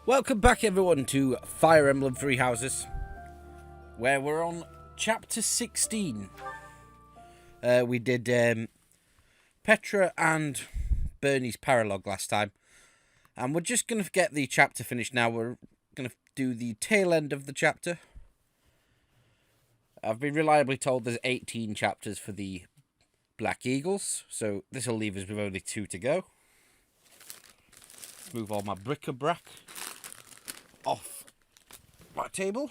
Welcome back, everyone, to Fire Emblem Three Houses, where we're on Chapter 16. We did Petra and Bernie's paralogue last time, and we're just going to get the chapter finished now. We're going to do the tail end of the chapter. I've been reliably told there's 18 chapters for the Black Eagles, so this will leave us with only 2 to go. Move all my bric-a-brac off my table.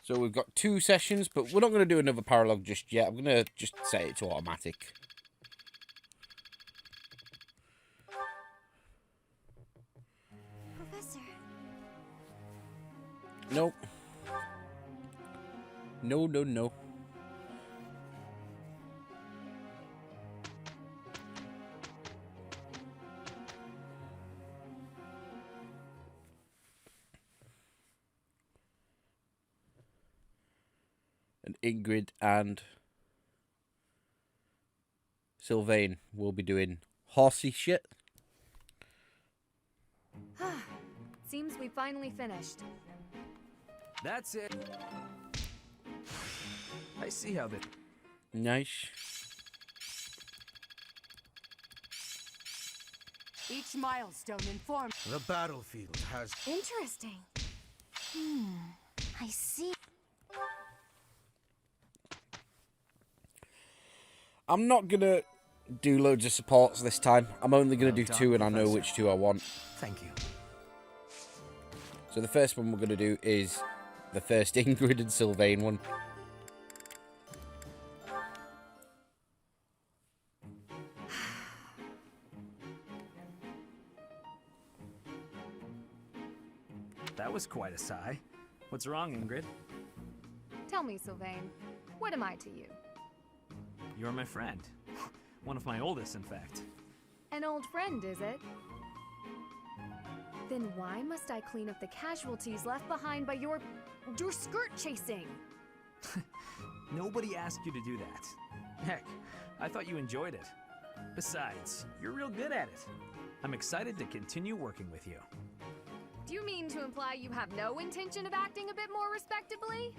So we've got 2 sessions, but we're not going to do another paralogue just yet. I'm going to just set it to automatic. Professor. Nope. No. And Ingrid and Sylvain will be doing horsey shit. Seems we finally finished. That's it. I see how the... Nice. Each milestone informs. The battlefield has... Interesting. I see. I'm not going to do loads of supports this time. I'm only going to do 2, and I know which 2 I want. Thank you. So the first one we're going to do is the first Ingrid and Sylvain one. That was quite a sigh. What's wrong, Ingrid? Tell me, Sylvain, what am I to you? You're my friend. One of my oldest, in fact. An old friend, is it? Then why must I clean up the casualties left behind by your skirt chasing? Nobody asked you to do that. Heck, I thought you enjoyed it. Besides, you're real good at it. I'm excited to continue working with you. Do you mean to imply you have no intention of acting a bit more respectably?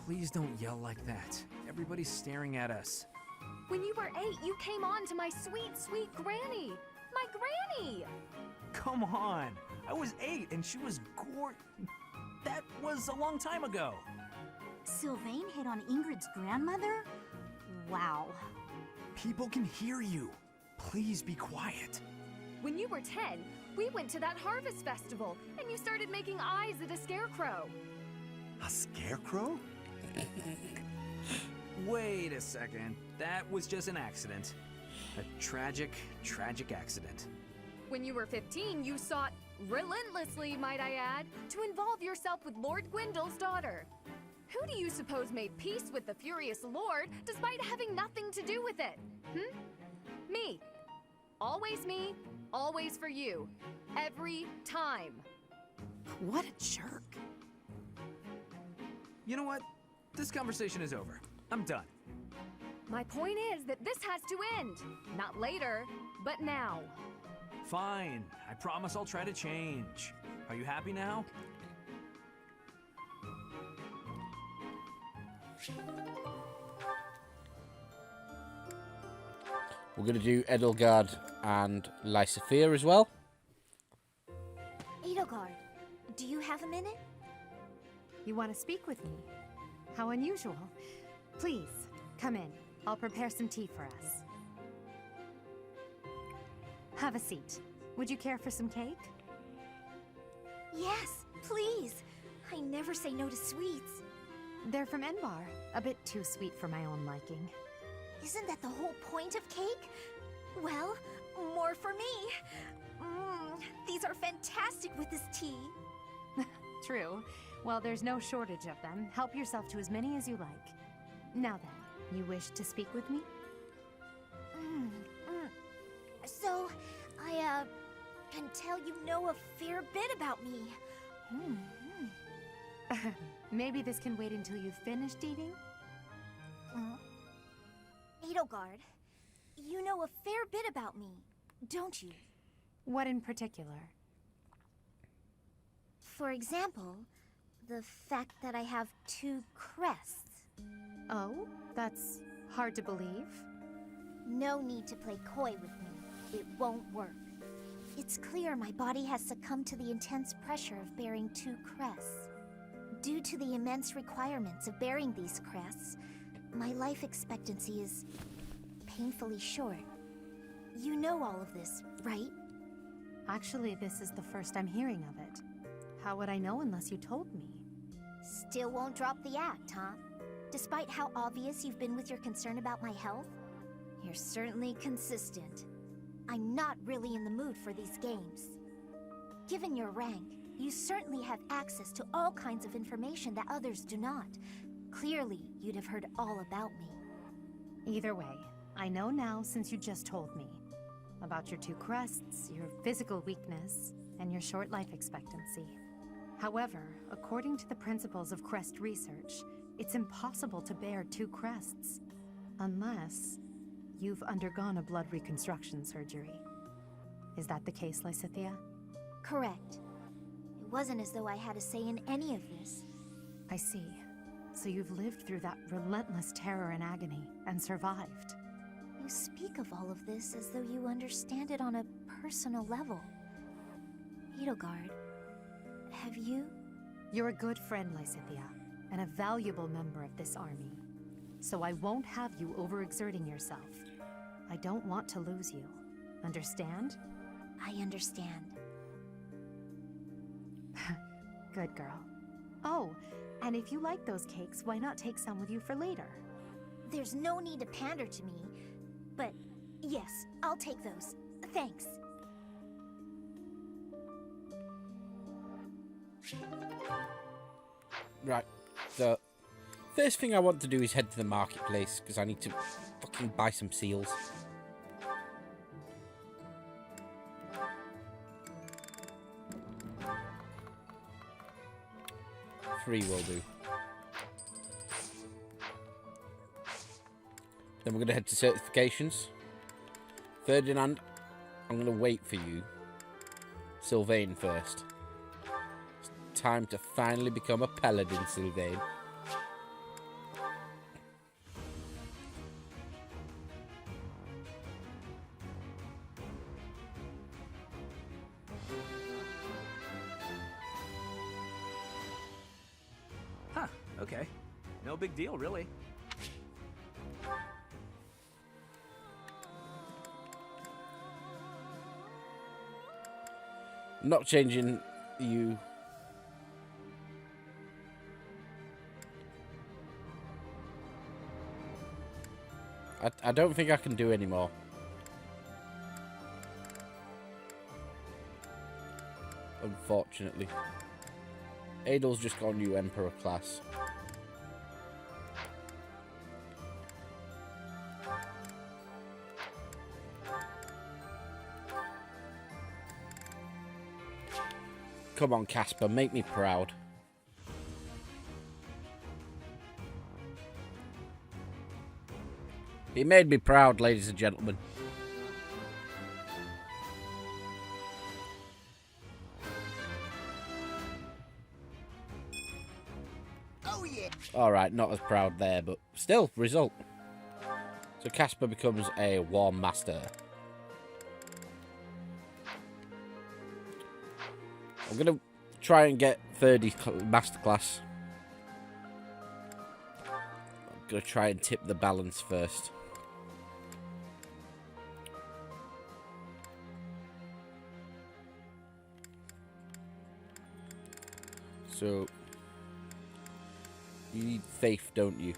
Please don't yell like that. Everybody's staring at us. When you were 8, you came on to my sweet, sweet granny. My granny! Come on! I was 8 and she was That was a long time ago. Sylvain hit on Ingrid's grandmother? Wow. People can hear you. Please be quiet. When you were 10, we went to that harvest festival, and you started making eyes at a scarecrow. A scarecrow? Wait a second. That was just an accident. A tragic accident. When you were 15, you sought, relentlessly might I add, to involve yourself with Lord Gwendol's daughter. Who do you suppose made peace with the furious Lord despite having nothing to do with it? Me. Always me, always for you. Every time. What a jerk. You know what? This conversation is over. I'm done. My point is that this has to end. Not later, but now. Fine. I promise I'll try to change. Are you happy now? We're going to do Edelgard and Lysophere as well. Edelgard, do you have a minute? You want to speak with me? How unusual. Please, come in. I'll prepare some tea for us. Have a seat. Would you care for some cake? Yes, please. I never say no to sweets. They're from Enbar. A bit too sweet for my own liking. Isn't that the whole point of cake? Well, more for me. These are fantastic with this tea. True. Well, there's no shortage of them. Help yourself to as many as you like. Now then, you wish to speak with me? So, I can tell you know a fair bit about me. Maybe this can wait until you've finished eating? Edelgard, you know a fair bit about me, don't you? What in particular? For example, the fact that I have 2 crests. Oh, that's hard to believe. No need to play coy with me. It won't work. It's clear my body has succumbed to the intense pressure of bearing 2 crests. Due to the immense requirements of bearing these crests, my life expectancy is painfully short. You know all of this, right? Actually, this is the first I'm hearing of it. How would I know unless you told me? Still won't drop the act, huh? Despite how obvious you've been with your concern about my health, you're certainly consistent. I'm not really in the mood for these games. Given your rank, you certainly have access to all kinds of information that others do not. Clearly, you'd have heard all about me. Either way, I know now since you just told me. About your 2 crests, your physical weakness, and your short life expectancy. However, according to the principles of crest research, it's impossible to bear 2 crests. Unless you've undergone a blood reconstruction surgery. Is that the case, Lysithea? Correct. It wasn't as though I had a say in any of this. I see. So you've lived through that relentless terror and agony, and survived. You speak of all of this as though you understand it on a personal level. Edelgard, have you? You're a good friend, Lysithea, and a valuable member of this army. So I won't have you overexerting yourself. I don't want to lose you. Understand? I understand. Good girl. Oh, and if you like those cakes, why not take some with you for later? There's no need to pander to me, but yes, I'll take those. Thanks. Right, so first thing I want to do is head to the marketplace, because I need to fucking buy some seals. Three will do. Then we're going to head to certifications. Ferdinand, I'm going to wait for you. Sylvain first. It's time to finally become a paladin, Sylvain. Huh, okay. No big deal, really. Not changing you. I don't think I can do any more. Unfortunately. Adel's just got a new Emperor class. Come on, Casper, make me proud. He made me proud, ladies and gentlemen. Oh yeah. Alright, not as proud there, but still, result. So Casper becomes a War Master. I'm going to try and get 30 Masterclass. I'm going to try and tip the balance first. So, you need faith, don't you?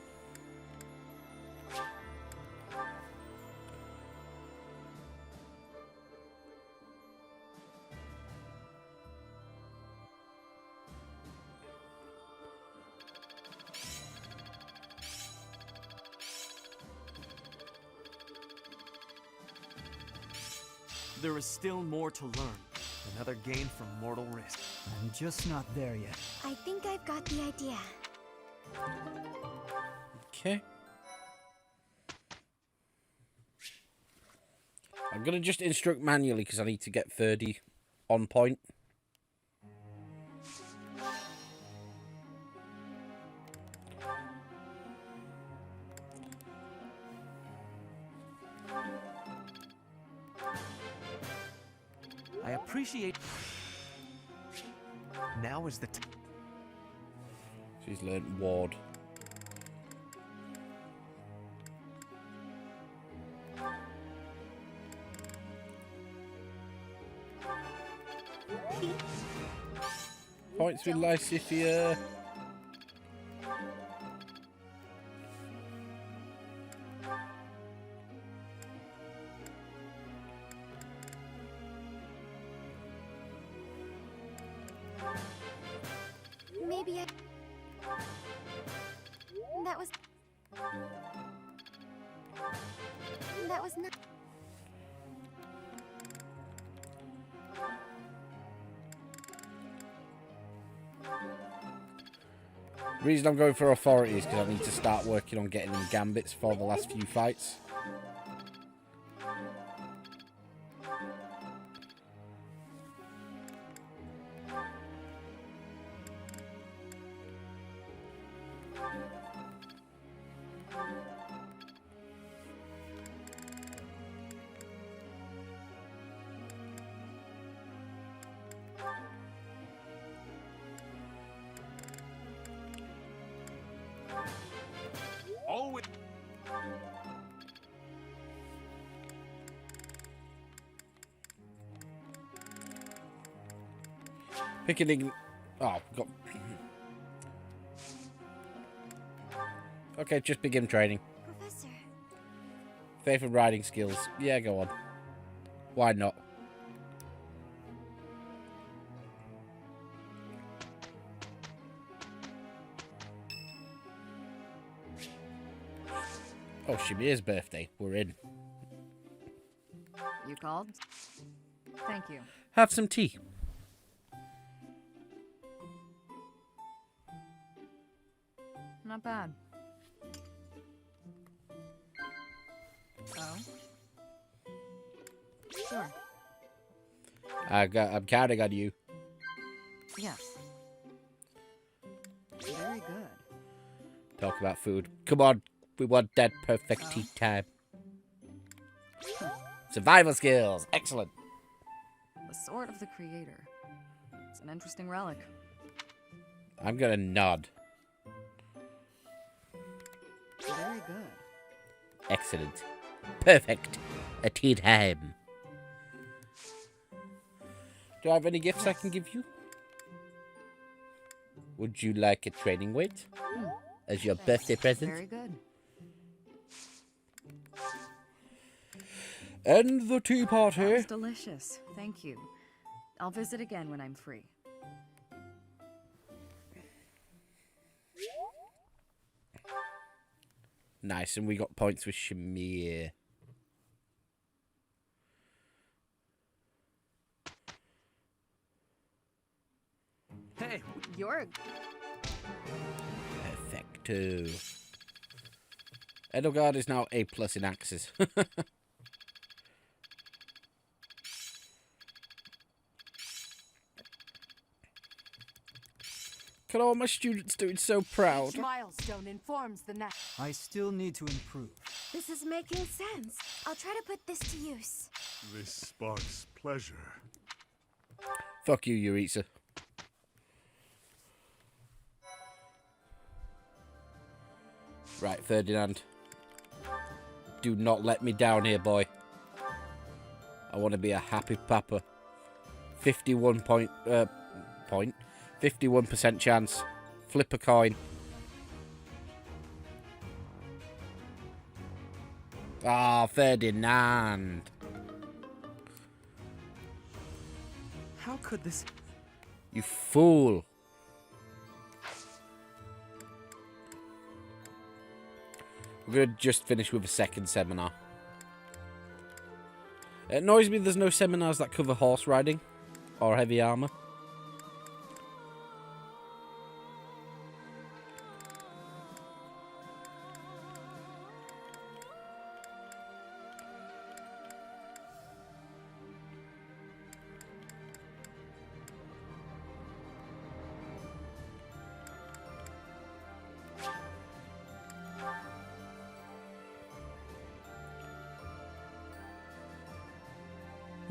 There is still more to learn. Another gain from mortal risk. I'm just not there yet. I think I've got the idea. Okay. I'm going to just instruct manually because I need to get 30 on point. I appreciate. Now is the time. She's learnt Ward. Points with Lysithia. Maybe I... That was not... The reason I'm going for authority is because I need to start working on getting them gambits for the last few fights. Always. Picking. Oh, got. Okay, just begin training. Professor. Faith and riding skills. Yeah, go on. Why not? Oh, Shamir's birthday. We're in. You called? Thank you. Have some tea. Not bad. Oh? Sure. I'm counting on you. Yes. Very good. Talk about food. Come on. We want that perfect tea time. Survival skills. Excellent. The Sword of the Creator. It's an interesting relic. I'm going to nod. Very good. Excellent. Perfect. A tea time. Do I have any gifts I can give you? Would you like a training weight as your birthday present? Very good. And the tea party. Sounds delicious. Thank you. I'll visit again when I'm free. Nice, and we got points with Shamir. Hey, You're Perfecto. Edelgard is now A+ in axes. Look at all my students doing so proud. Each milestone informs the next. I still need to improve. This is making sense. I'll try to put this to use. This sparks pleasure. Fuck you, Yuritsa. Right, Ferdinand. Do not let me down here, boy. I want to be a happy papa. 51% chance. Flip a coin. Ah, Ferdinand. how could this? You fool. We're going to just finish with a second seminar. It annoys me there's no seminars that cover horse riding or heavy armor.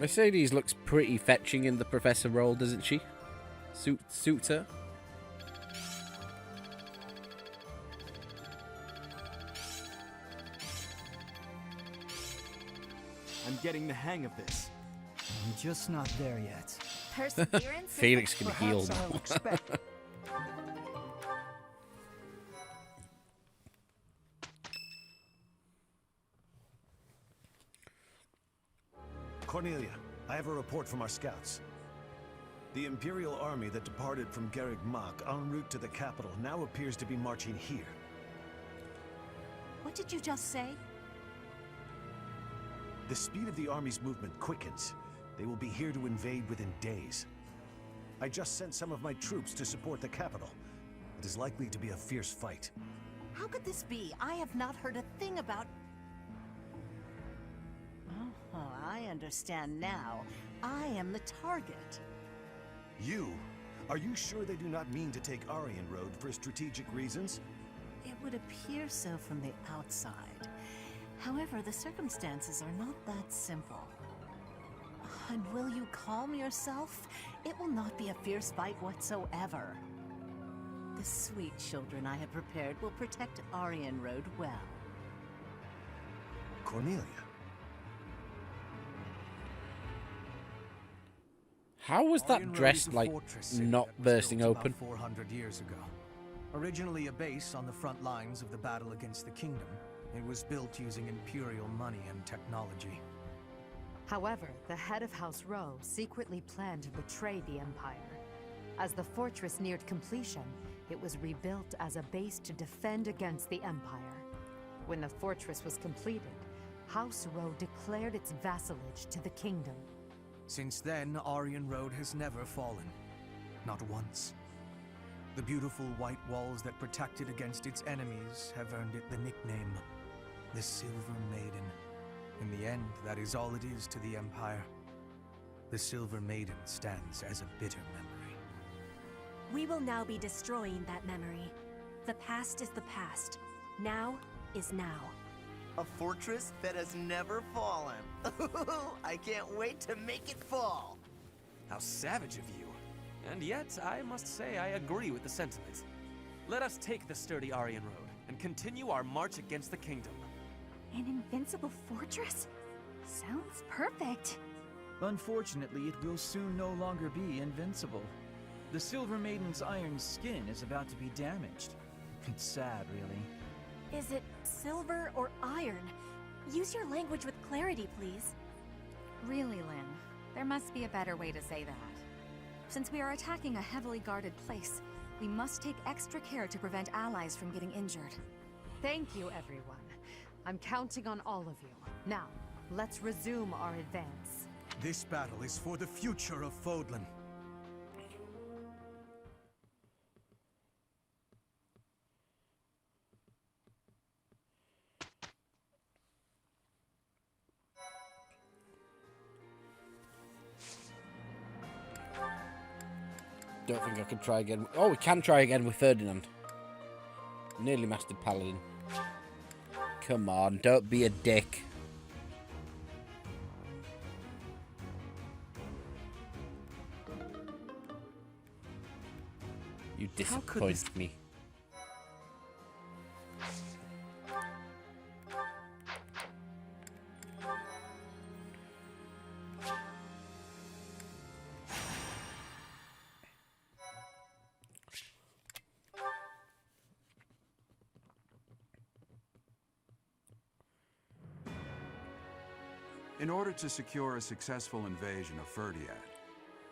Mercedes looks pretty fetching in the professor role, doesn't she? Suits her. I'm getting the hang of this. I'm just not there yet. Perseverance. Felix can heal Perhaps I'll now. expect. Cornelia, I have a report from our scouts. The Imperial army that departed from Garreg Mach en route to the capital now appears to be marching here. What did you just say? The speed of the army's movement quickens. They will be here to invade within days. I just sent some of my troops to support the capital. It is likely to be a fierce fight. How could this be? I have not heard a thing about... Oh, I understand now. I am the target. You? Are you sure they do not mean to take Arianrhod for strategic reasons? It would appear so from the outside. However, the circumstances are not that simple. And will you calm yourself? It will not be a fierce fight whatsoever. The sweet children I have prepared will protect Arianrhod well. Cornelia. How was that Arianrhod dress, is a like, fortress city not that was bursting built open? About 400 years ago. Originally a base on the front lines of the battle against the kingdom, it was built using Imperial money and technology. However, the head of House Rowe secretly planned to betray the Empire. As the fortress neared completion, it was rebuilt as a base to defend against the Empire. When the fortress was completed, House Rowe declared its vassalage to the kingdom. Since then, Arianrhod has never fallen. Not once. The beautiful white walls that protect it against its enemies have earned it the nickname, the Silver Maiden. In the end, that is all it is to the Empire. The Silver Maiden stands as a bitter memory. We will now be destroying that memory. The past is the past. Now is now. A fortress that has never fallen. I can't wait to make it fall. How savage of you. And yet, I must say I agree with the sentiment. Let us take the sturdy Arianrhod and continue our march against the kingdom. An invincible fortress? Sounds perfect. Unfortunately, it will soon no longer be invincible. The Silver Maiden's iron skin is about to be damaged. It's sad, really. Is it silver or iron? Use your language with clarity, please. Really, Lynn, there must be a better way to say that. Since we are attacking a heavily guarded place, we must take extra care to prevent allies from getting injured. Thank you, everyone. I'm counting on all of you. Now, let's resume our advance. This battle is for the future of Fodlan. Don't think I could try again. Oh, we can try again with Ferdinand. Nearly mastered Paladin. Come on, don't be a dick. You disappoint me. In order to secure a successful invasion of Ferdiad,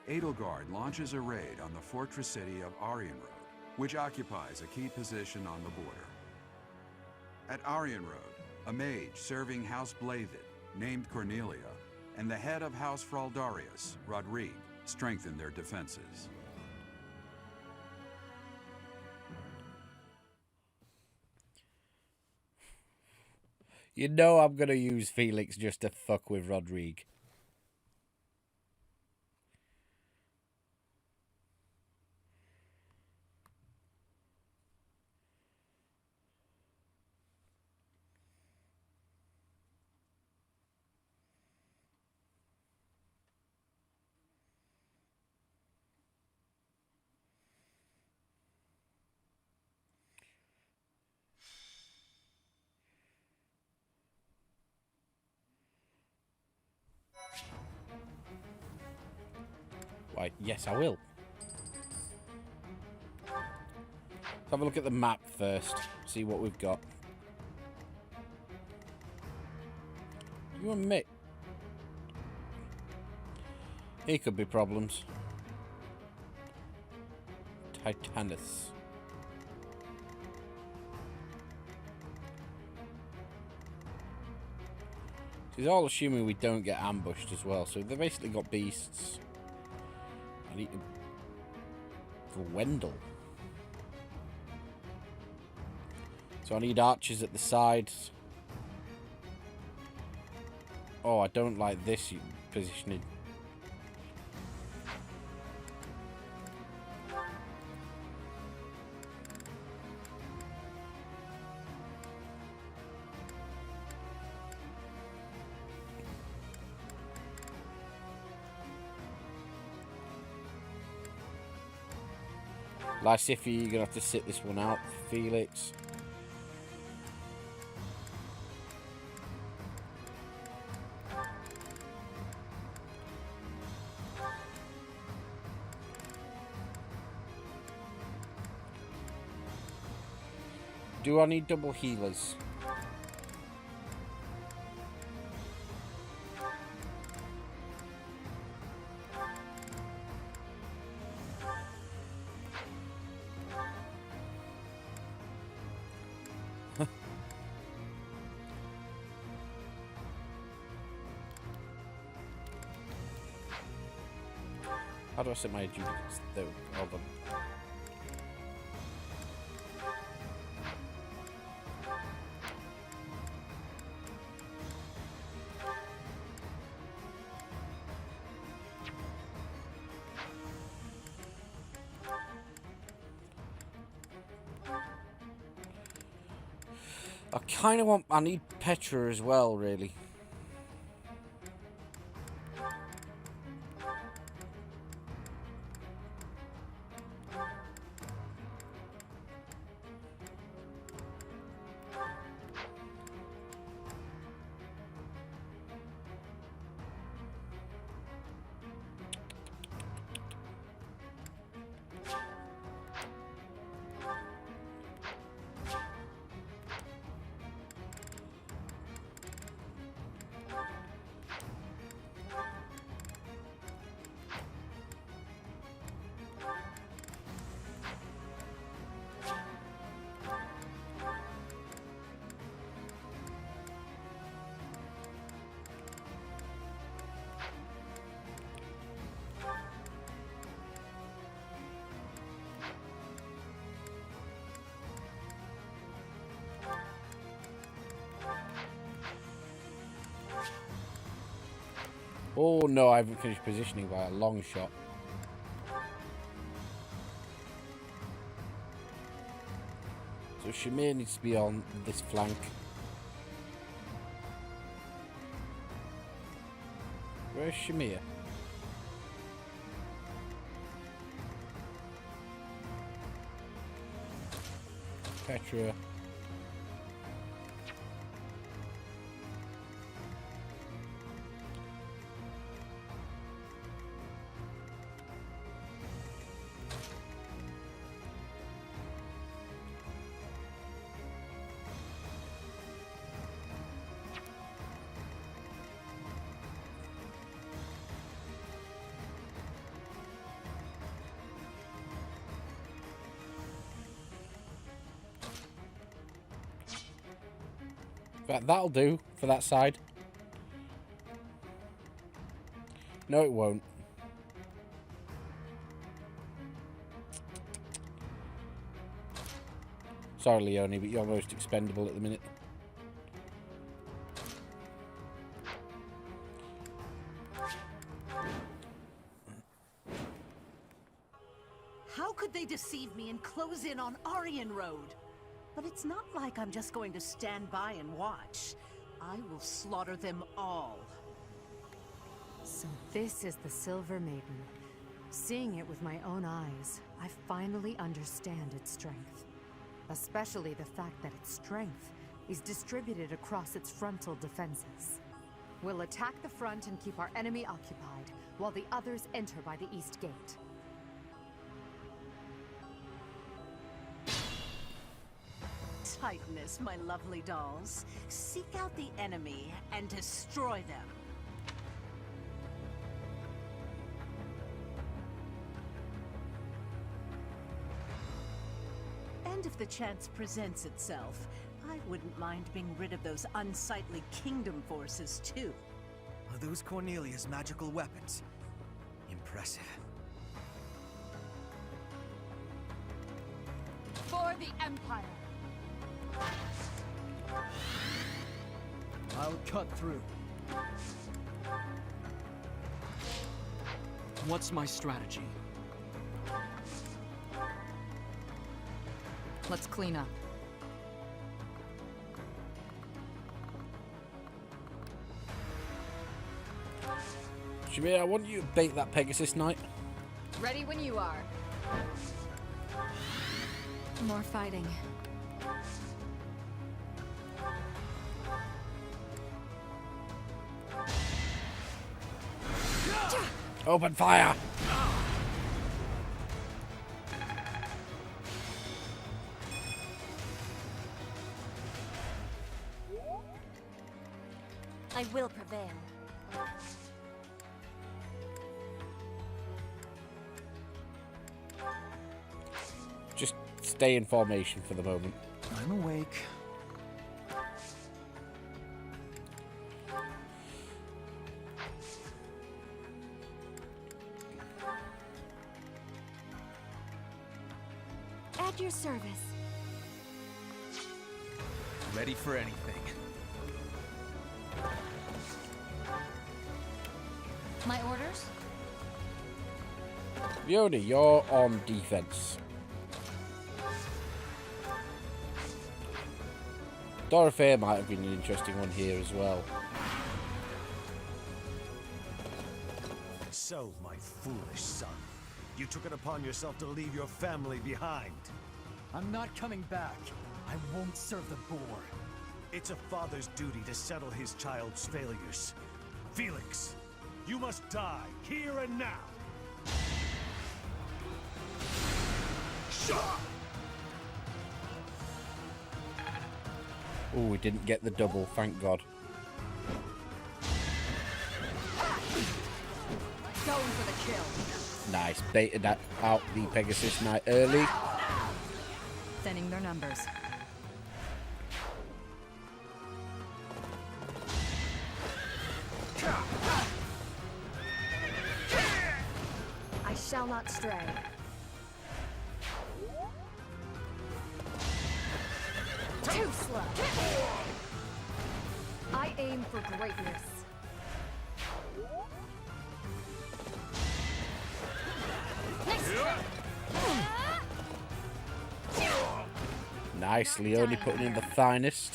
Edelgard launches a raid on the fortress city of Arianrhod, which occupies a key position on the border. At Arianrhod, a mage serving House Blavid, named Cornelia, and the head of House Fraldarius, Rodrigue, strengthen their defenses. You know I'm gonna use Felix just to fuck with Rodrigue. Why, yes, I will. Let's have a look at the map first. See what we've got. You and Mick. Here could be problems. Titanus. She's all assuming we don't get ambushed as well, so they've basically got beasts. I need to... for Wendell. So I need archers at the sides. Oh, I don't like this positioning. Lysifi, you're going to have to sit this one out. Felix. Do I need double healers? How do I set my adjudicants? There, hold on. I kind of want... I need Petra as well, really. Oh no, I haven't finished positioning by a long shot. So Shamir needs to be on this flank. Where's Shamir? Petra. That'll do for that side. No, it won't. Sorry, Leone, but you're most expendable at the minute. How could they deceive me and close in on Arianrhod? But it's not like I'm just going to stand by and watch. I will slaughter them all. So this is the Silver Maiden. Seeing it with my own eyes, I finally understand its strength. Especially the fact that its strength is distributed across its frontal defenses. We'll attack the front and keep our enemy occupied, while the others enter by the east gate. Tightness, my lovely dolls. Seek out the enemy and destroy them. And if the chance presents itself, I wouldn't mind being rid of those unsightly kingdom forces, too. Are those Cornelia's magical weapons? Impressive. For the Empire! I'll cut through. What's my strategy? Let's clean up. Shamir, I want you to bait that Pegasus Knight. Ready when you are. More fighting. Open fire! I will prevail. Just stay in formation for the moment. I'm awake. At your service. Ready for anything. My orders? Yoni, you're on defense. Dorothea might have been an interesting one here as well. So, my foolish son, you took it upon yourself to leave your family behind. I'm not coming back. I won't serve the boar. It's a father's duty to settle his child's failures. Felix, you must die here and now. Oh, we didn't get the double, thank God. Going for the kill. Nice, baited that out the Pegasus Knight early. Thinning their numbers. I shall not stray. Too slow. I aim for greatness. Nice, Leone putting in the finest.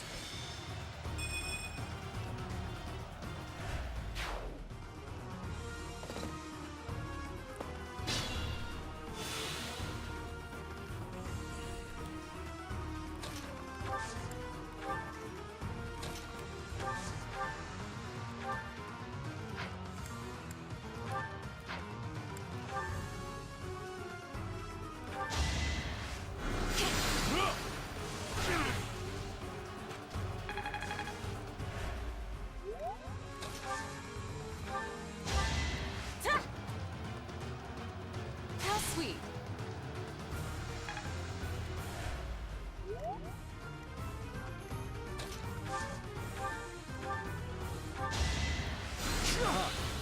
How sweet.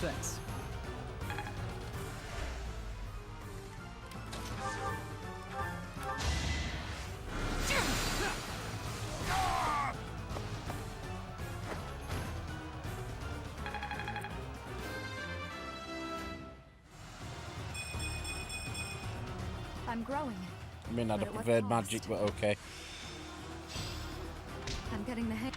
Thanks. I'm growing. I mean, I'd But have at what preferred cost? magic, but okay. I'm getting the hang.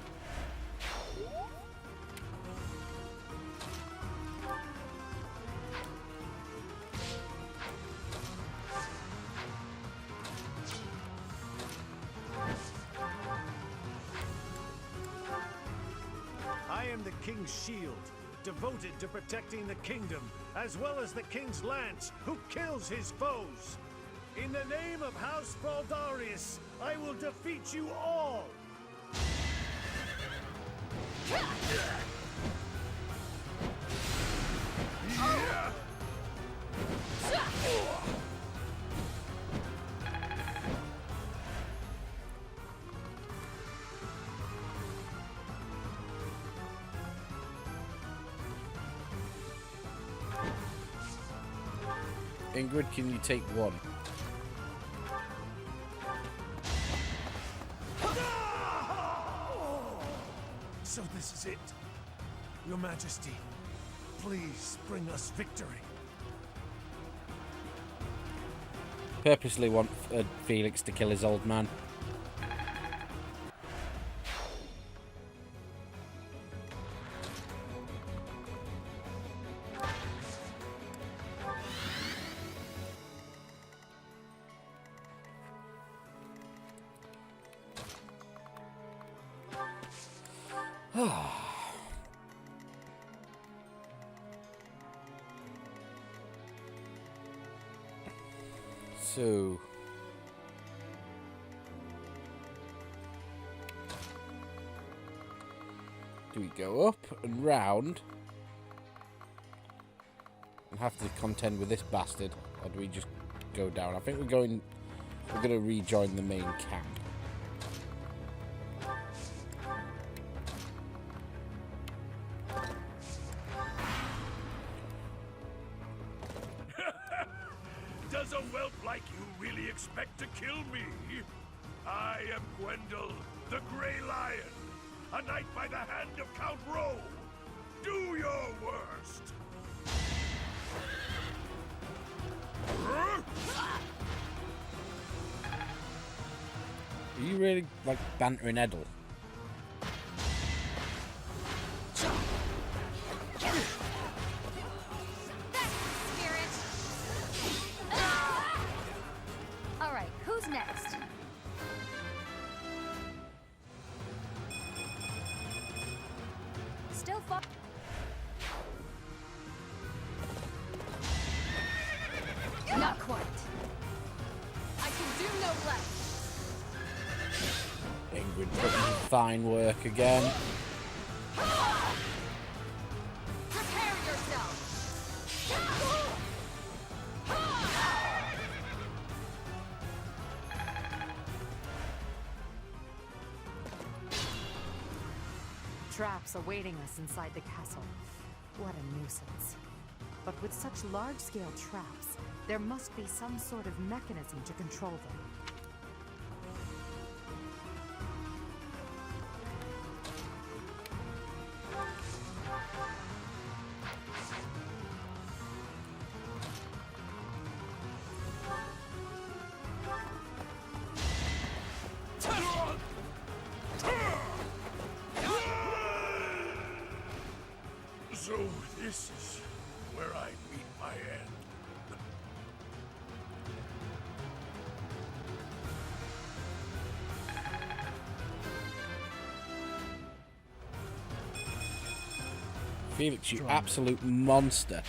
I am the king's shield, devoted to protecting the kingdom, as well as the king's lance, who kills his foes. In the name of House Fraldarius, I will defeat you all! Ingrid, can you take one? So this is it. Your Majesty, please bring us victory. Purposely want Felix to kill his old man. So do we go up and round and have to contend with this bastard, or do we just go down? I think we're going to rejoin the main camp. Does a whelp like you really expect to kill me? I am Gwendol, the Grey Lion, a knight by the hand of Count Rowe. Do your worst. Are you really like bantering Edel? Alright, who's next? Still far. Not quite. I can do no less. Ingrid putting in fine work again. Prepare yourself. Traps awaiting us inside the castle. What a nuisance. But with such large-scale traps, there must be some sort of mechanism to control them. So this is where I meet my end. Felix, you absolute monster.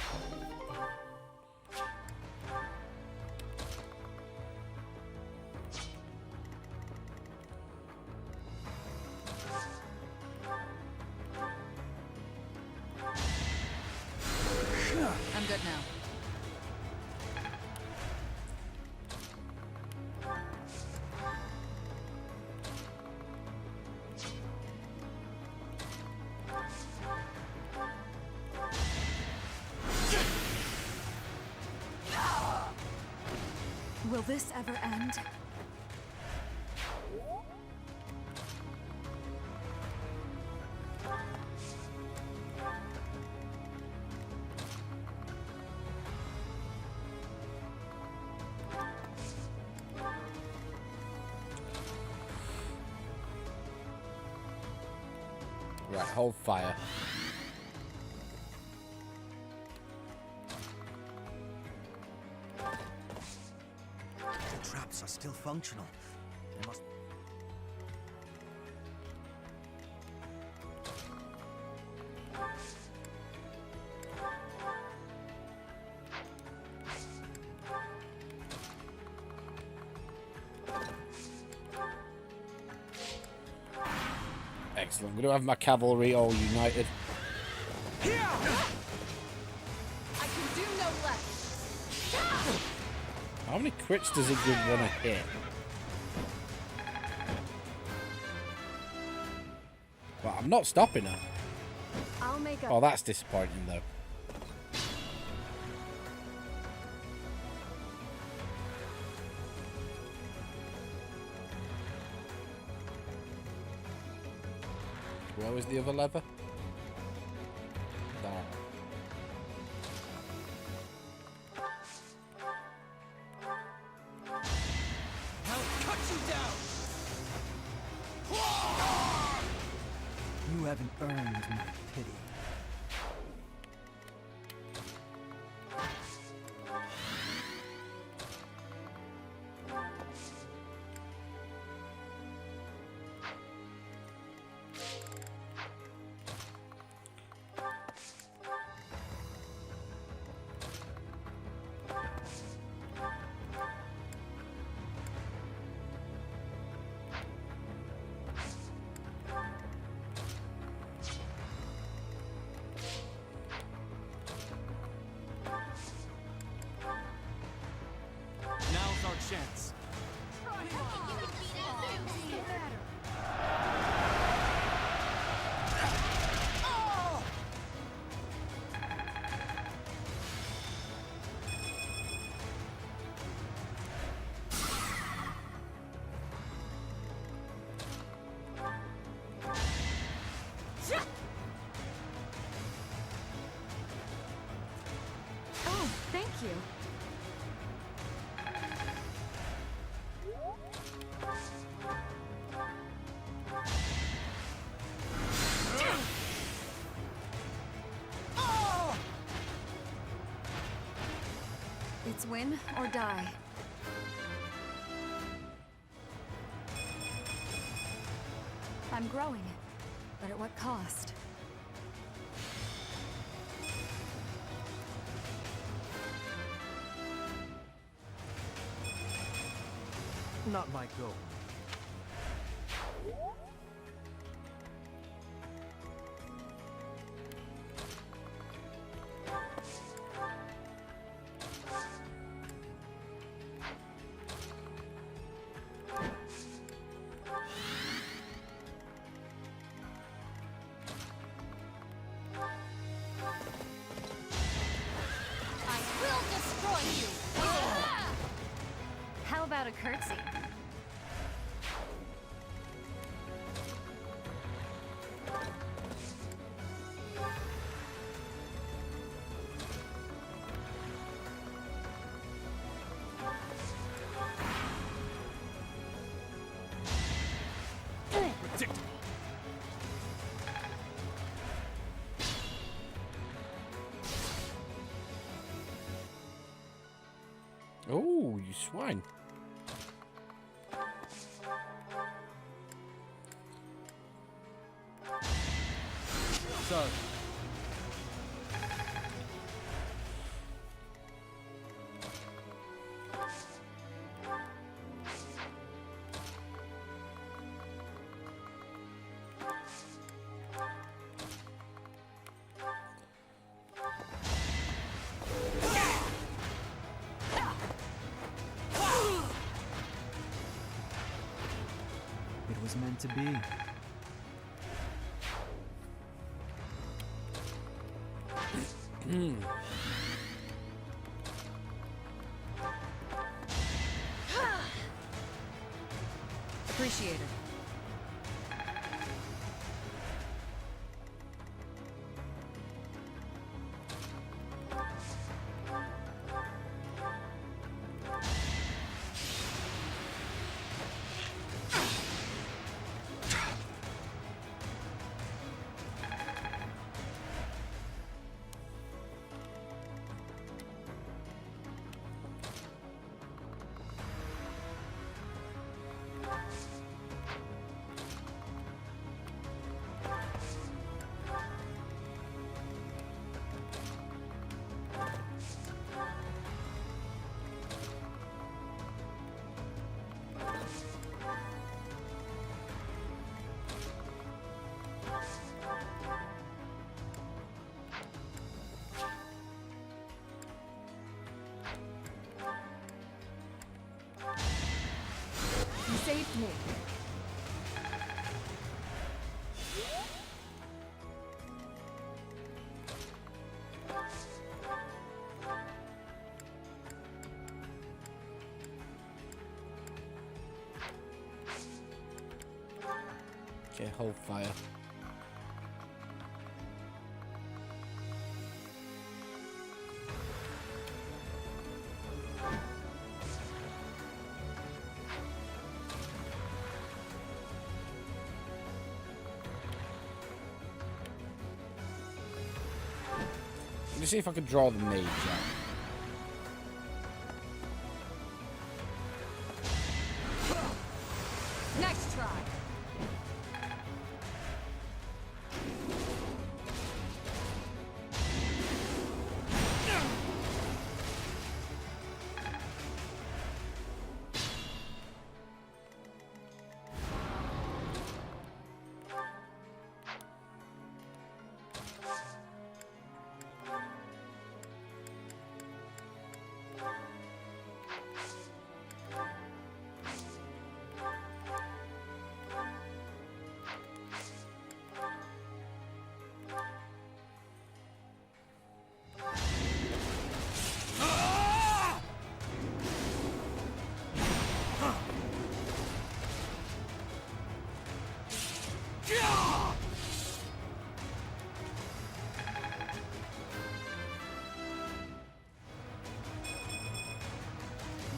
I'm good now. Will this ever end? Right, hold fire. The traps are still functional. They must... Excellent. I'm going to have my cavalry all united. I can do no less. How many crits does it give when I hit? But I'm not stopping her. I'll make up. Oh, that's disappointing, though. Where was the other lever? There. I'll cut you down! You haven't earned my pity. Now's our chance. Oh, thank you. It's win or die. I'm growing, but at what cost? Not my goal. I will destroy you! How about a curtsy? Oh, you swine. Sorry. It was meant to be. Appreciated. me. Okay, hold fire. Let me see if I can draw the mage out. Next try.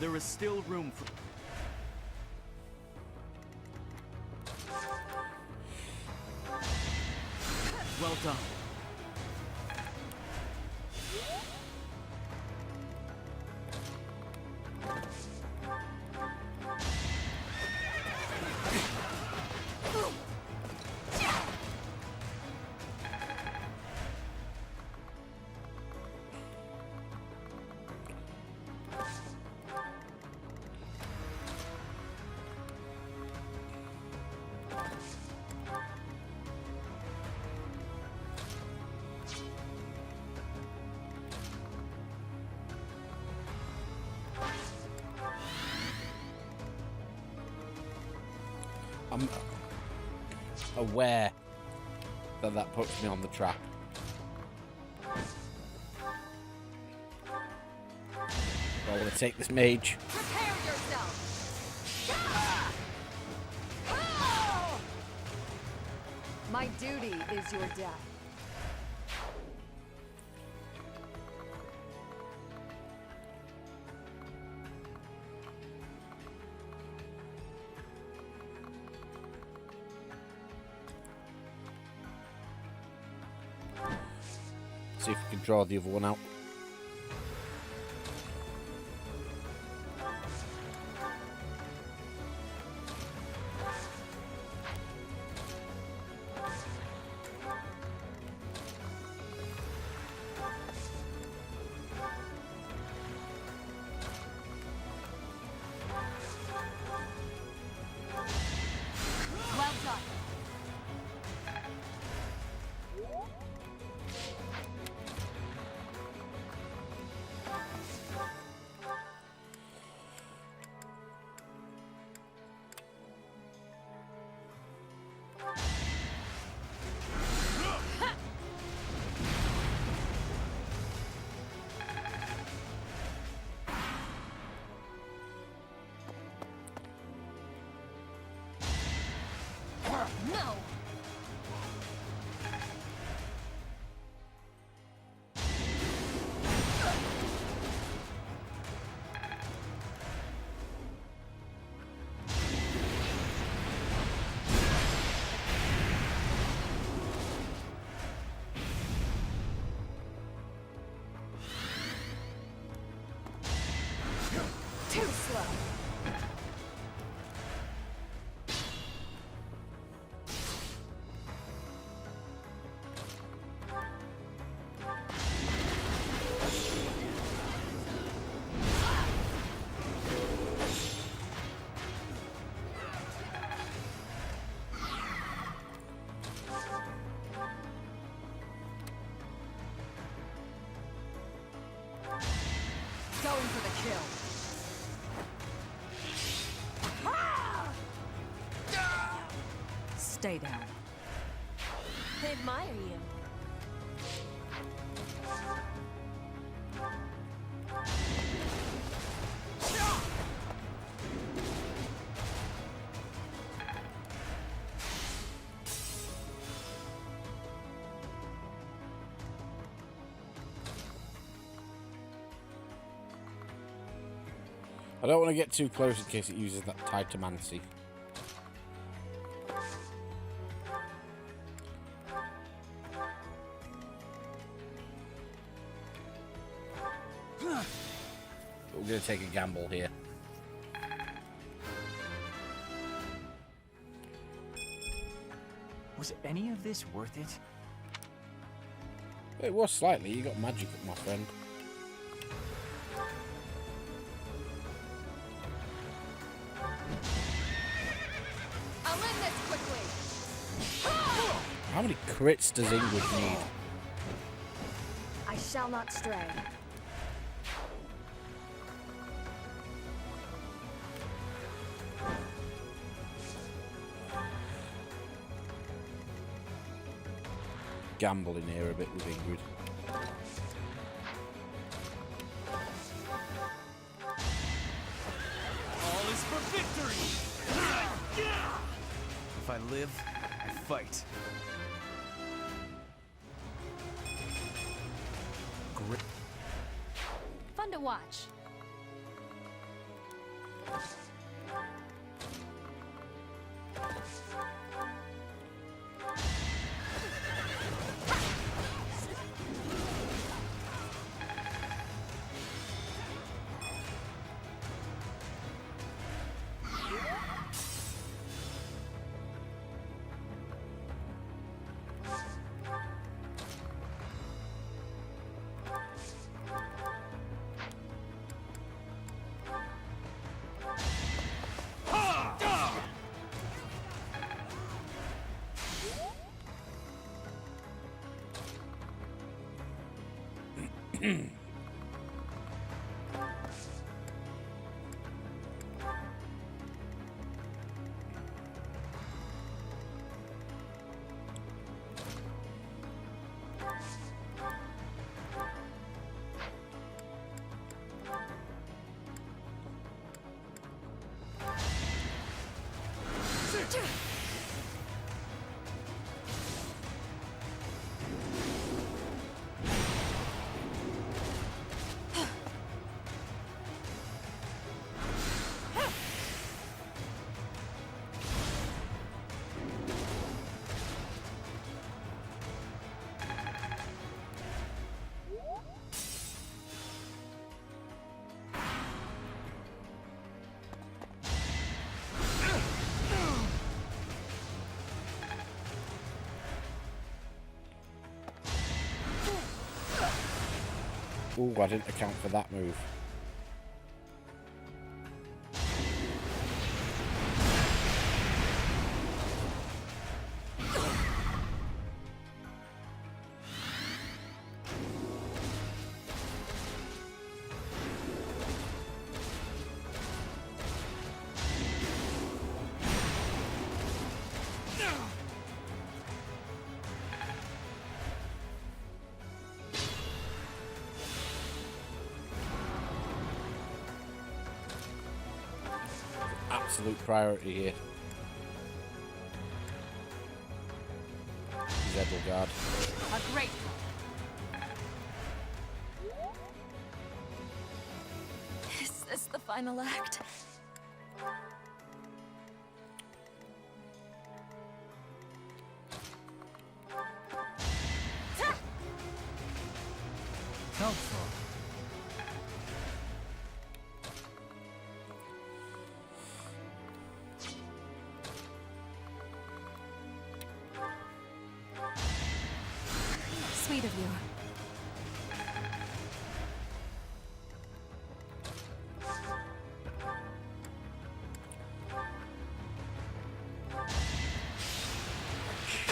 There is still room for... Well done. I'm aware that that puts me on the trap. I'm going to take this mage. Prepare yourself. My duty is your death. See if we can draw the other one out. Well done. No! Too slow. Going for the kill. Stay down. I admire you. I don't want to get too close in case it uses that Titamancy. We're going to take a gamble here. Was any of this worth it? It was slightly. You got magic, my friend. I'll end this quickly. How many crits does English need? I shall not stray. Gambling here a bit with Ingrid. All is for victory! If I live, I fight. Great. Fun to watch. Ooh, I didn't account for that move. Absolute priority here. Edelgard. A great. Is this the final act? Helpful. Sweet of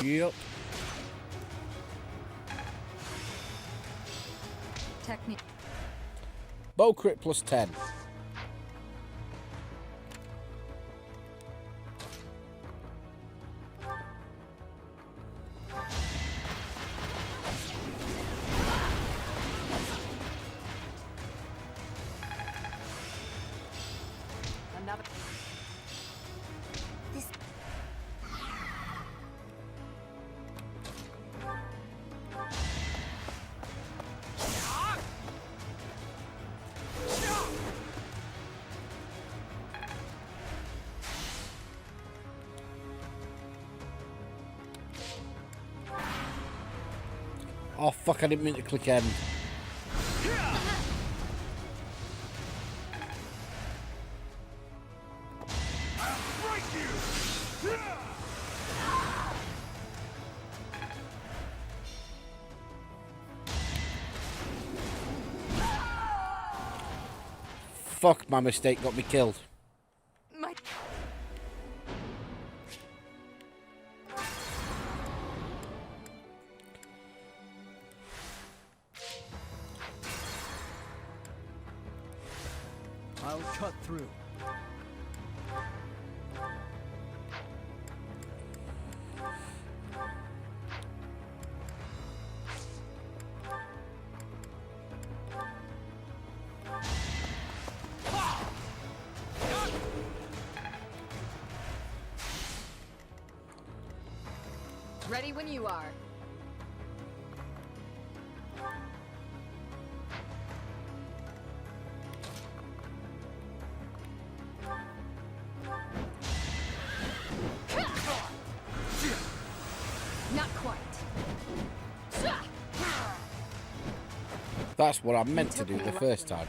you. Yep. Technique. Bow crit plus 10. another. This... Oh fuck, I didn't mean to click M. Fuck, my mistake got me killed. My... I'll cut through. Ready when you are. Not quite. That's what I meant to do the first time.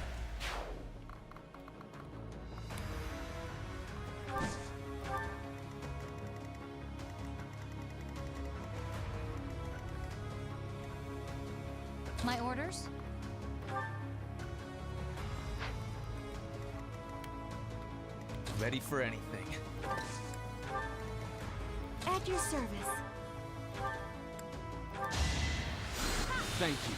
My orders? Ready for anything. At your service. Thank you.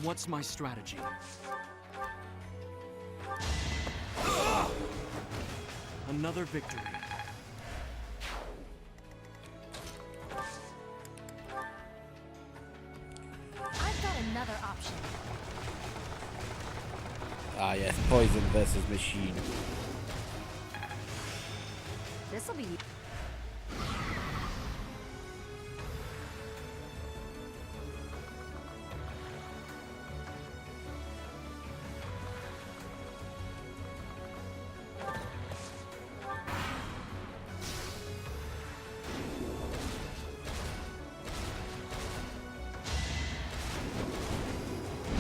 What's my strategy? Another victory. I've got another option. Ah yes, poison versus machine. This'll be...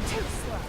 Too slow.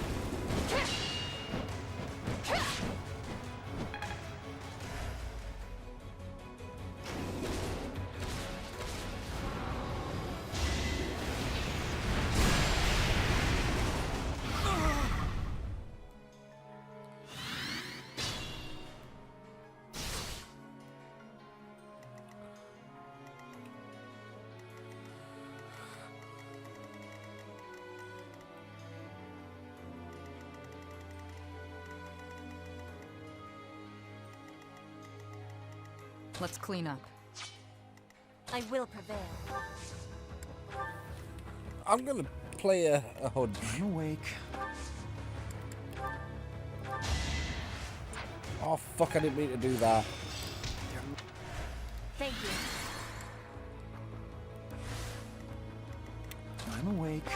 Let's clean up. I will prevail. I'm gonna play a HUD. I'm awake. Oh fuck, I didn't mean to do that. Thank you. I'm awake.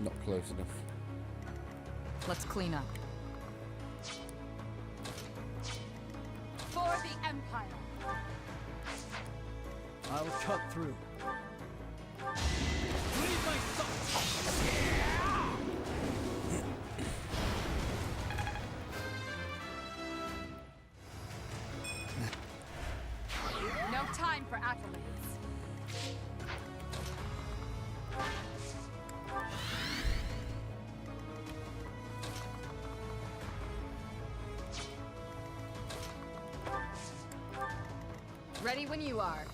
Not close enough. Let's clean up. For the Empire. I'll cut through. Leave my No time for accolades. Ready when you are.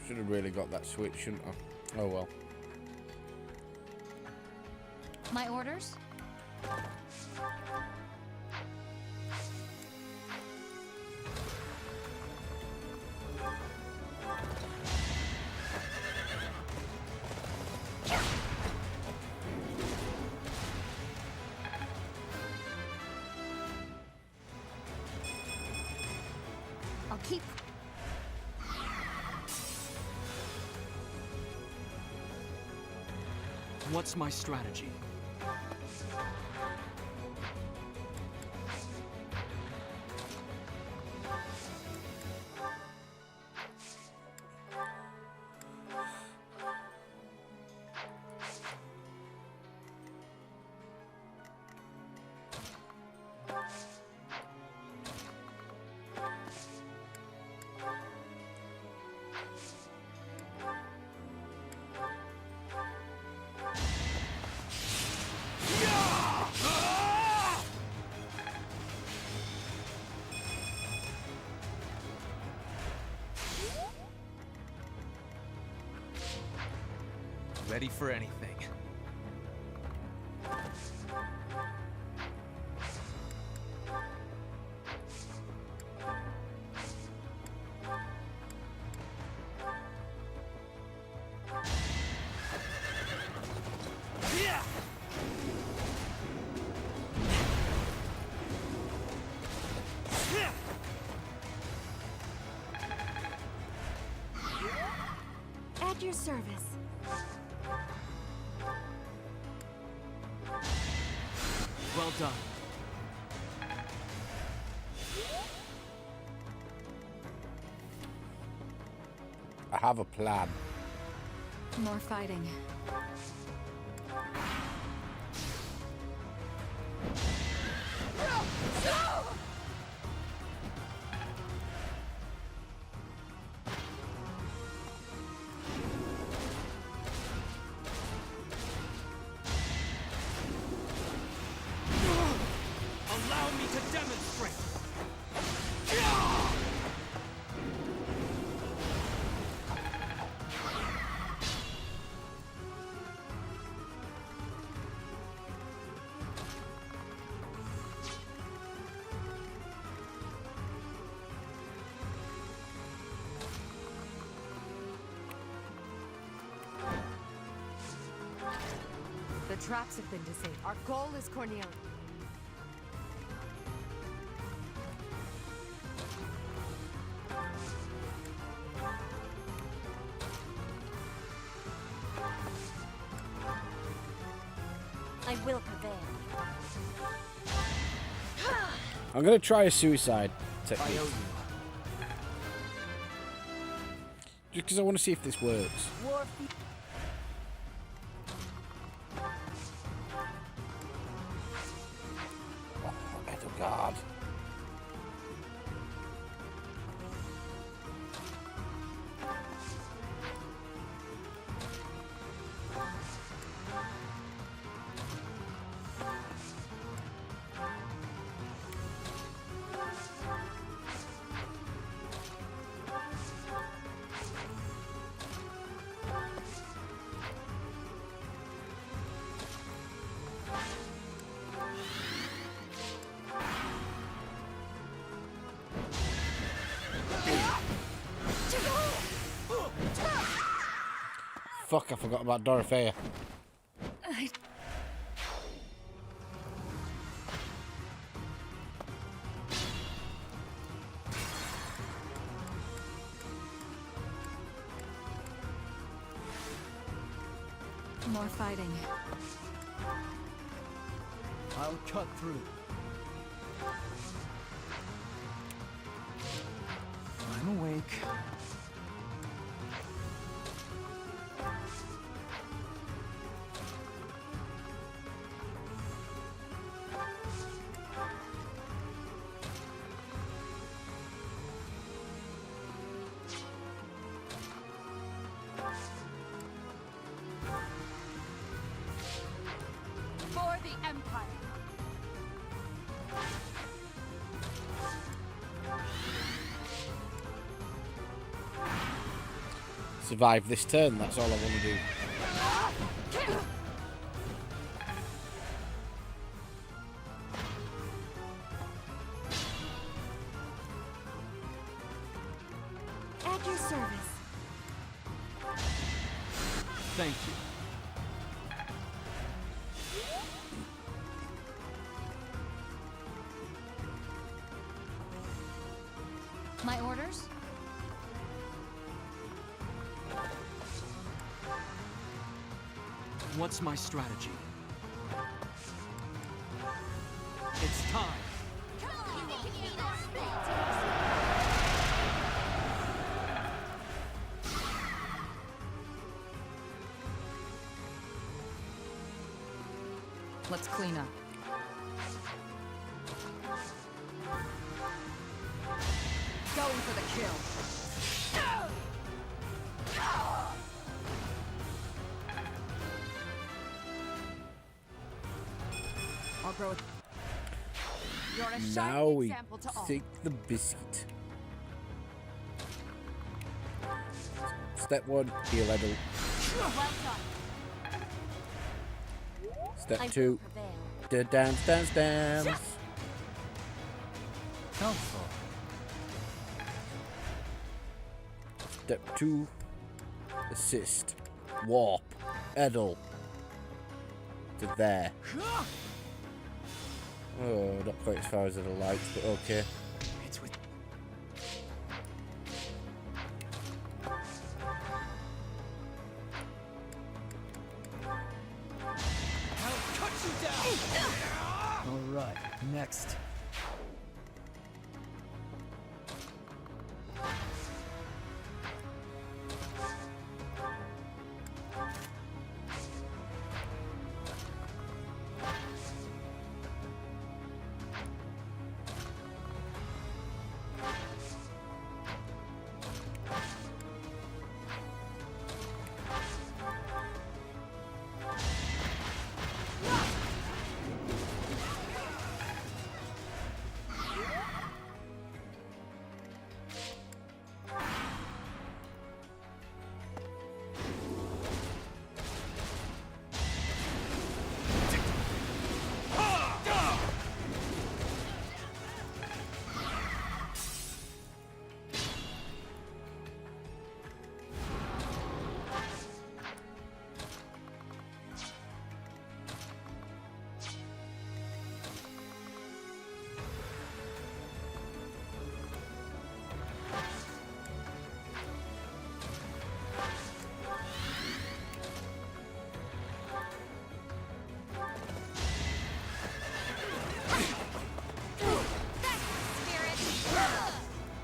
Should have really got that switch, shouldn't I? Oh well. My orders? I'll keep... What's my strategy? Ready for anything. At your service. Well done. I have a plan. More fighting. Allow me to demonstrate! The traps have been disabled. Our goal is Cornelia. I will prevail. I'm gonna try a suicide I technique. owe you. Just because I want to see if this works. War God. Fuck, I forgot about Dorothea. More fighting. I'll cut through. I'm awake. For the Empire. survive this turn. That's all I want to do. At your service. Thank you. My orders? What's my strategy? It's time. Let's clean up. Going for the kill. I'll grow it. You're a Now shining we example to all. take the biscuit. Step 1, heal Edel. Well done. Step 2, dance. Helpful. Step 2, assist. Warp. Edel. To there. Oh, not quite as far as I'd have liked, but okay. It's with. I'll cut you down! All right, next.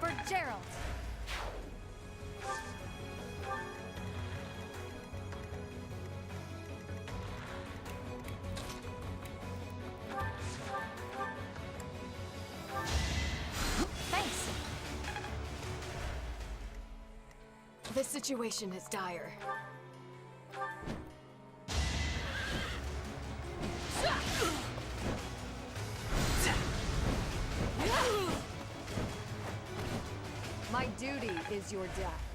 For Gerald. Thanks. This situation is dire. My duty is your death.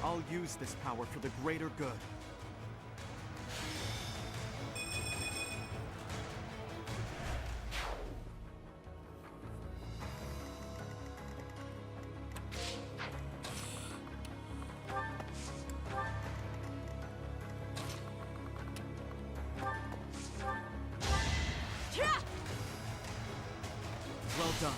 I'll use this power for the greater good. Well done.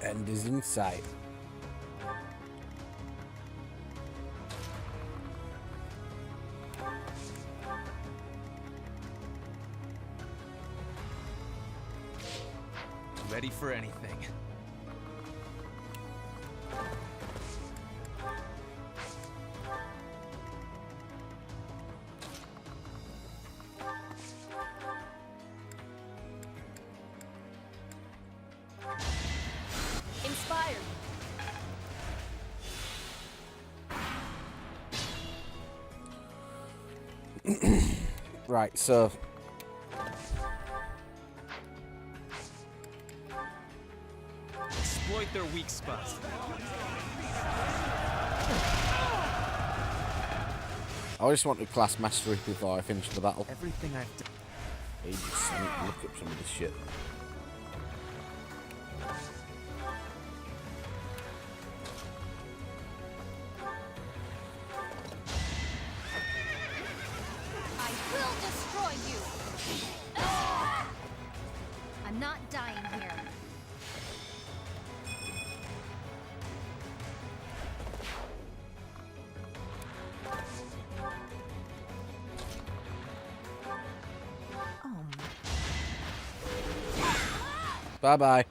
End is in sight. Ready for anything. inspired me. Right, so Exploit their weak spots. I just want to class mastery before I finish the battle. Everything I've done. Hey, just need to look up some of this shit. I will destroy you! I'm not dying here. Bye-bye.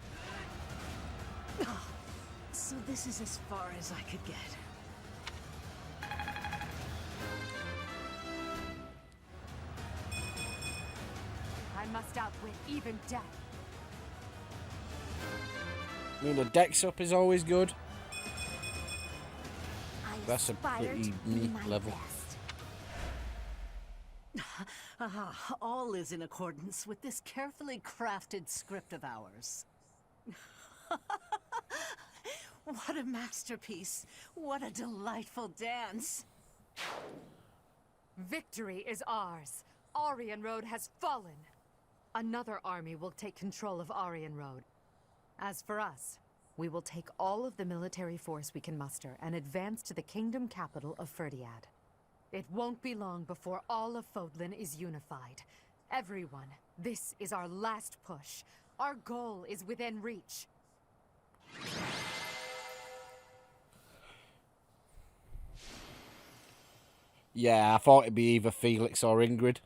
So this is as far as I could get. I must outwit even death. I mean, the dex up is always good. I That's a aspire pretty to be neat my level. best. All is in accordance with this carefully crafted script of ours. What a masterpiece! What a delightful dance! Victory is ours. Arianrhod has fallen. Another army will take control of Arianrhod. As for us, we will take all of the military force we can muster and advance to the kingdom capital of Ferdiad. It won't be long before all of Fodlan is unified. Everyone, this is our last push. Our goal is within reach. Yeah, I thought it'd be either Felix or Ingrid.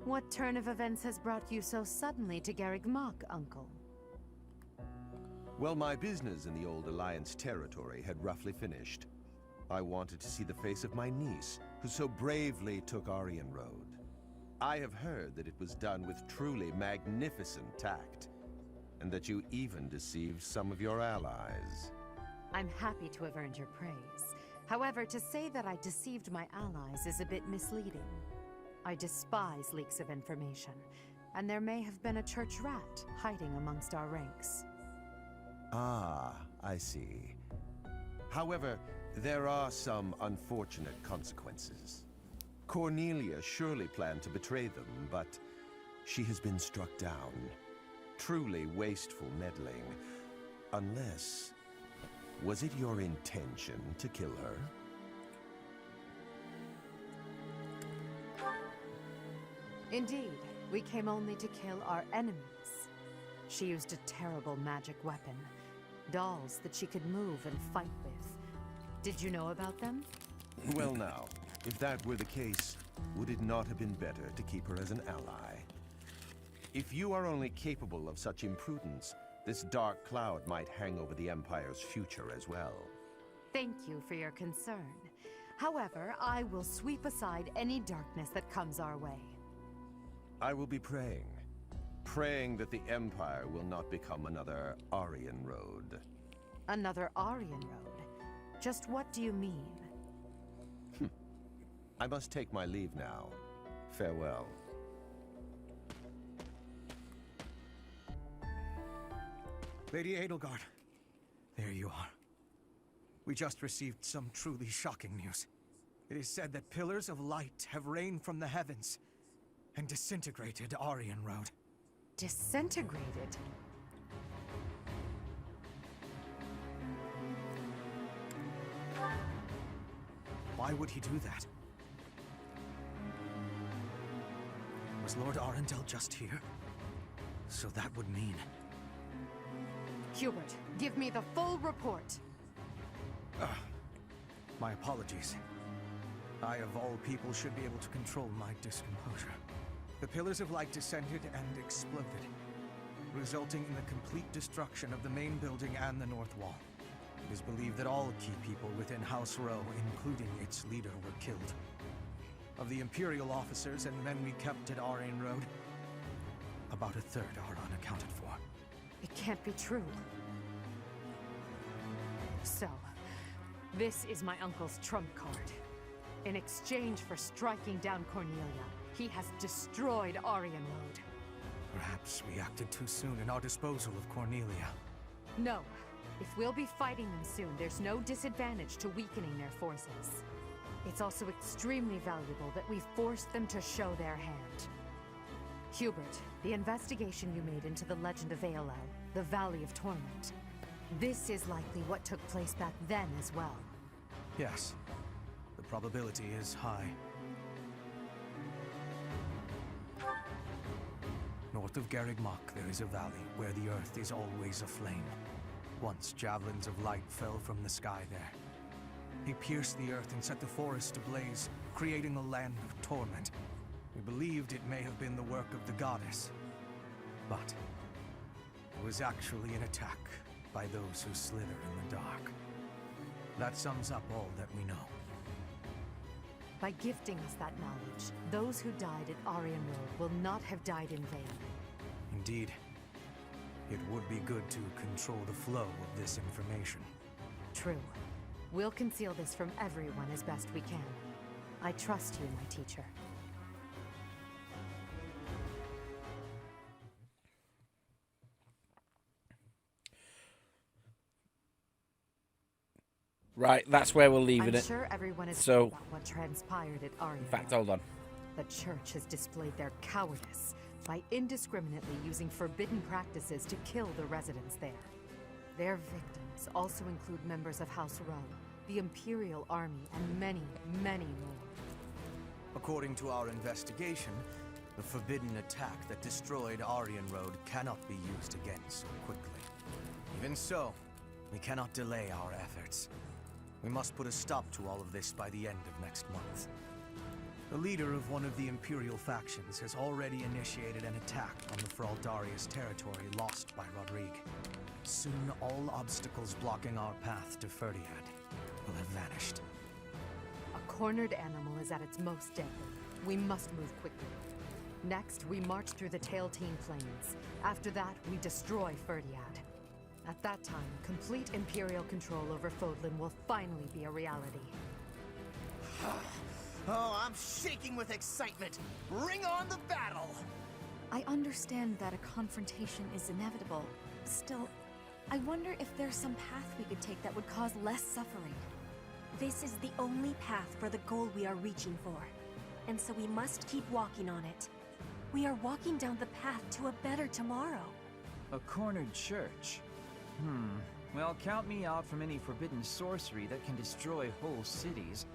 What turn of events has brought you so suddenly to Garreg Mach, Uncle? Well, my business in the old Alliance territory had roughly finished. I wanted to see the face of my niece, who so bravely took Arianrhod. I have heard that it was done with truly magnificent tact, and that you even deceived some of your allies. I'm happy to have earned your praise. However, to say that I deceived my allies is a bit misleading. I despise leaks of information, and there may have been a church rat hiding amongst our ranks. Ah, I see. However, there are some unfortunate consequences. Cornelia surely planned to betray them, but she has been struck down. Truly wasteful meddling. Unless... was it your intention to kill her? Indeed, we came only to kill our enemies. She used a terrible magic weapon. Dolls that she could move and fight with. Did you know about them? Well now, if that were the case, would it not have been better to keep her as an ally? If you are only capable of such imprudence, this dark cloud might hang over the Empire's future as well. Thank you for your concern. However, I will sweep aside any darkness that comes our way. I will be praying. Praying that the Empire will not become another Arianrhod. Another Arianrhod? Just what do you mean? I must take my leave now. Farewell. Lady Edelgard, there you are. We just received some truly shocking news. It is said that pillars of light have rained from the heavens and disintegrated Arianrhod. Disintegrated? Why would he do that? Was Lord Arundel just here? So that would mean... Hubert, give me the full report. My apologies. I, of all people, should be able to control my discomposure. The pillars of light descended and exploded. resulting in the complete destruction of the main building and the North Wall. It is believed that all key people within House Row, including its leader, were killed. Of the Imperial officers and men we kept at Arianrhod, about a third are unaccounted for. It can't be true. So, this is my uncle's trump card. In exchange for striking down Cornelia, he has destroyed Arianrhod. Perhaps we acted too soon in our disposal of Cornelia. No. If we'll be fighting them soon, there's no disadvantage to weakening their forces. It's also extremely valuable that we force them to show their hand. Hubert, the investigation you made into the legend of Aelel, the Valley of Torment, this is likely what took place back then as well. Yes. The probability is high. North of Garrigmach, there is a valley where the earth is always aflame. Once javelins of light fell from the sky there. They pierced the earth and set the forest ablaze, creating a land of torment. We believed it may have been the work of the goddess. But it was actually an attack by those who slither in the dark. That sums up all that we know. By gifting us that knowledge, those who died at Arianrhod will not have died in vain. Indeed. It would be good to control the flow of this information. True. We'll conceal this from everyone as best we can. I trust you, my teacher. Right, that's where we're leaving it. I'm sure everyone is so about what transpired at Arianrhod. In fact, hold on. The Church has displayed their cowardice by indiscriminately using forbidden practices to kill the residents there. Their victims also include members of House Row, the Imperial Army, and many, many more. According to our investigation, the forbidden attack that destroyed Arianrhod cannot be used again so quickly. Even so, we cannot delay our efforts. We must put a stop to all of this by the end of next month. The leader of one of the Imperial factions has already initiated an attack on the Fraldarius territory lost by Rodrigue. Soon all obstacles blocking our path to Ferdiad will have vanished. A cornered animal is at its most deadly. We must move quickly. Next, we march through the Tailtean Plains. After that, we destroy Ferdiad. At that time, complete Imperial control over Fodlan will finally be a reality. Oh, I'm shaking with excitement! Bring on the battle! I understand that a confrontation is inevitable. Still, I wonder if there's some path we could take that would cause less suffering. This is the only path for the goal we are reaching for. And so we must keep walking on it. We are walking down the path to a better tomorrow. A cornered church. Well, count me out from any forbidden sorcery that can destroy whole cities.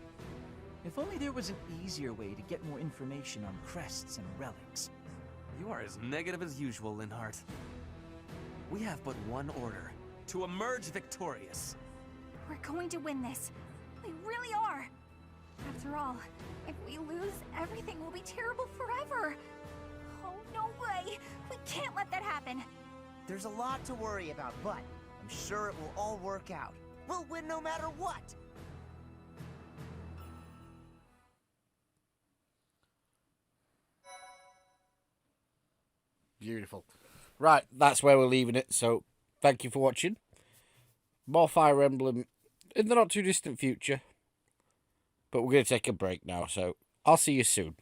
If only there was an easier way to get more information on crests and relics. You are as negative as usual, Linhardt. We have but one order: to emerge victorious. We're going to win this. We really are. After all, if we lose, everything will be terrible forever. Oh, no way. We can't let that happen. There's a lot to worry about, but I'm sure it will all work out. We'll win no matter what! Beautiful. Right, that's where we're leaving it, so thank you for watching. More Fire Emblem in the not too distant future. But we're going to take a break now, so I'll see you soon.